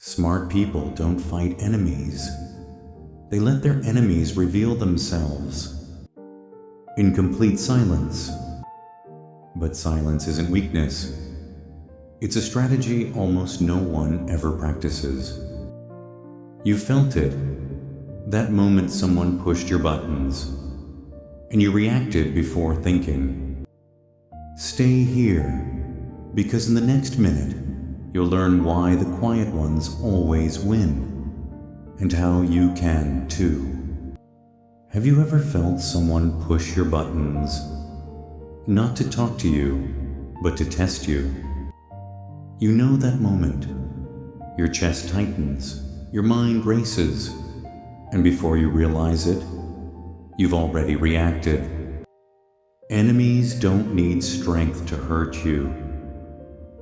Smart people don't fight enemies. They let their enemies reveal themselves in complete silence. But silence isn't weakness. It's a strategy almost no one ever practices. You felt it, that moment someone pushed your buttons, and you reacted before thinking. Stay here, because in the next minute, you'll learn why the quiet ones always win, and how you can too. Have you ever felt someone push your buttons? Not to talk to you, but to test you. You know that moment. Your chest tightens, your mind races, and before you realize it, you've already reacted. Enemies don't need strength to hurt you.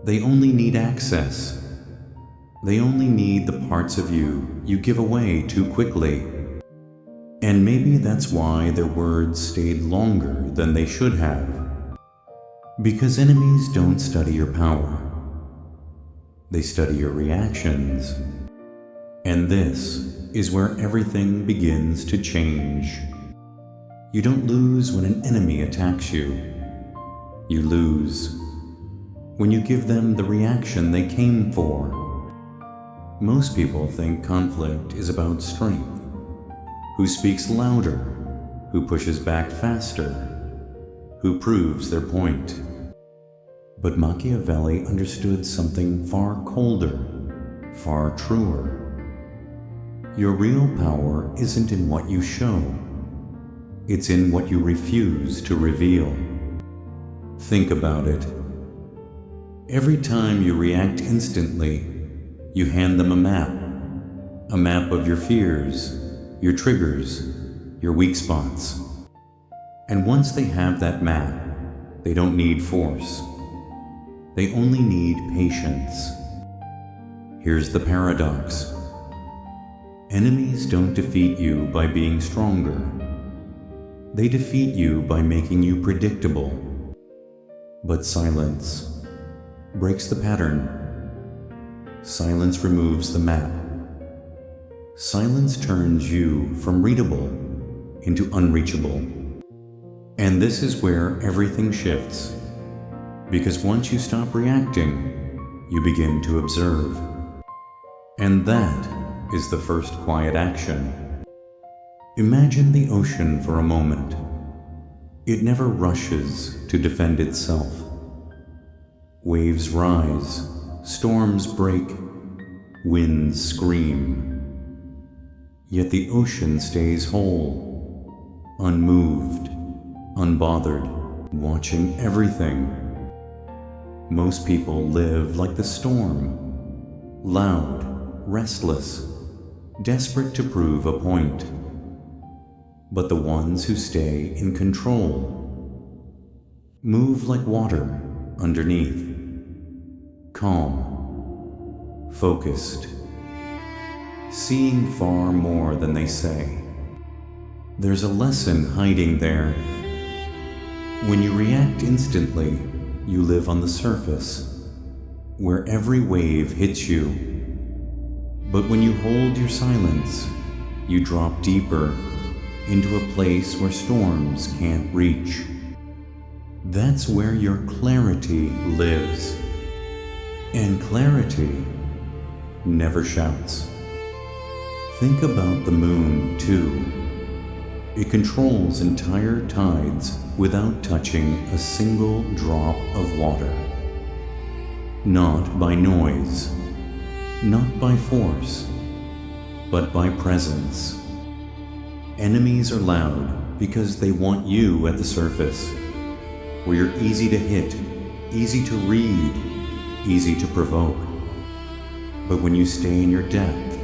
They only need access. They only need the parts of you give away too quickly. And maybe that's why their words stayed longer than they should have. Because enemies don't study your power. They study your reactions. And this is where everything begins to change. You don't lose when an enemy attacks you. You lose when you give them the reaction they came for. Most people think conflict is about strength. Who speaks louder? Who pushes back faster? Who proves their point? But Machiavelli understood something far colder, far truer. Your real power isn't in what you show. It's in what you refuse to reveal. Think about it. Every time you react instantly, you hand them a map of your fears, your triggers, your weak spots. And once they have that map, they don't need force. They only need patience. Here's the paradox. Enemies don't defeat you by being stronger. They defeat you by making you predictable. But silence breaks the pattern. Silence removes the map. Silence turns you from readable into unreachable. And this is where everything shifts. Because once you stop reacting, you begin to observe. And that is the first quiet action. Imagine the ocean for a moment. It never rushes to defend itself. Waves rise, storms break, winds scream. Yet the ocean stays whole, unmoved, unbothered, watching everything. Most people live like the storm, loud, restless, desperate to prove a point. But the ones who stay in control move like water underneath, calm, focused, seeing far more than they say. There's a lesson hiding there. When you react instantly, you live on the surface, where every wave hits you. But when you hold your silence, you drop deeper into a place where storms can't reach. That's where your clarity lives. And clarity never shouts. Think about the moon, too. It controls entire tides without touching a single drop of water. Not by noise, not by force, but by presence. Enemies are loud because they want you at the surface, where you're easy to hit, easy to read, easy to provoke. But when you stay in your depth,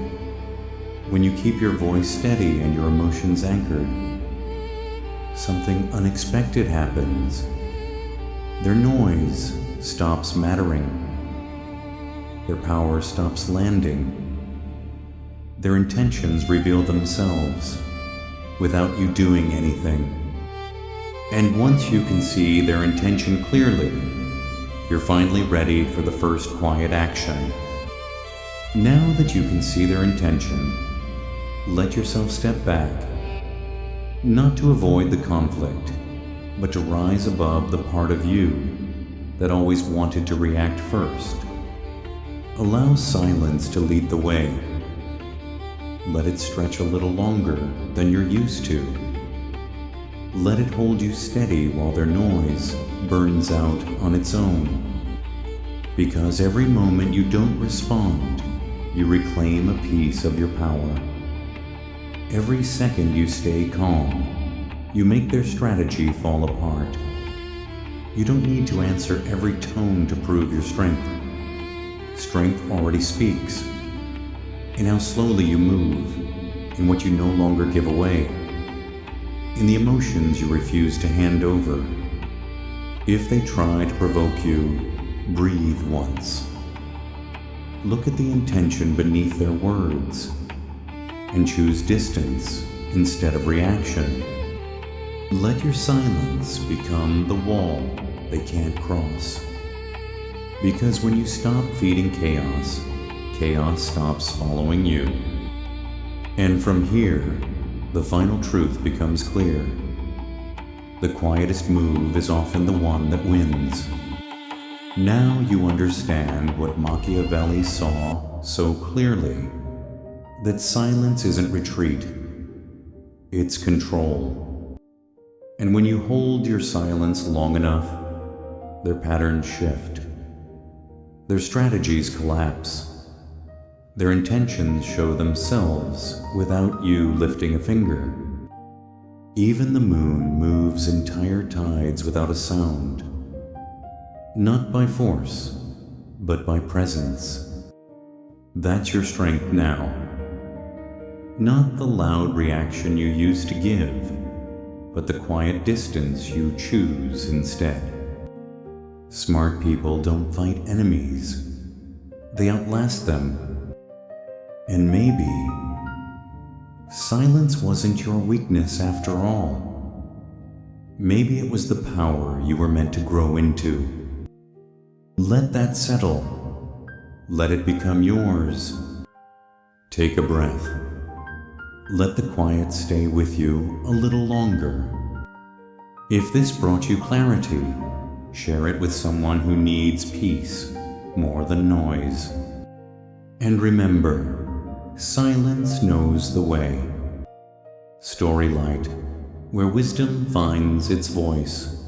when you keep your voice steady and your emotions anchored, something unexpected happens. Their noise stops mattering. Their power stops landing. Their intentions reveal themselves without you doing anything. And once you can see their intention clearly, you're finally ready for the first quiet action. Now that you can see their intention, let yourself step back, not to avoid the conflict, but to rise above the part of you that always wanted to react first. Allow silence to lead the way. Let it stretch a little longer than you're used to. Let it hold you steady while their noise burns out on its own. Because every moment you don't respond, you reclaim a piece of your power. Every second you stay calm, you make their strategy fall apart. You don't need to answer every tone to prove your strength. Strength already speaks in how slowly you move, in what you no longer give away, in the emotions you refuse to hand over. If they try to provoke you, breathe once. Look at the intention beneath their words and choose distance instead of reaction. Let your silence become the wall they can't cross. Because when you stop feeding chaos, chaos stops following you. And from here, the final truth becomes clear. The quietest move is often the one that wins. Now you understand what Machiavelli saw so clearly, that silence isn't retreat, it's control. And when you hold your silence long enough, their patterns shift. Their strategies collapse. Their intentions show themselves without you lifting a finger. Even the moon moves entire tides without a sound. Not by force, but by presence. That's your strength now. Not the loud reaction you used to give, but the quiet distance you choose instead. Smart people don't fight enemies. They outlast them. And maybe silence wasn't your weakness after all. Maybe it was the power you were meant to grow into. Let that settle. Let it become yours. Take a breath. Let the quiet stay with you a little longer. If this brought you clarity, share it with someone who needs peace more than noise. And remember, silence knows the way. Storylight, where wisdom finds its voice.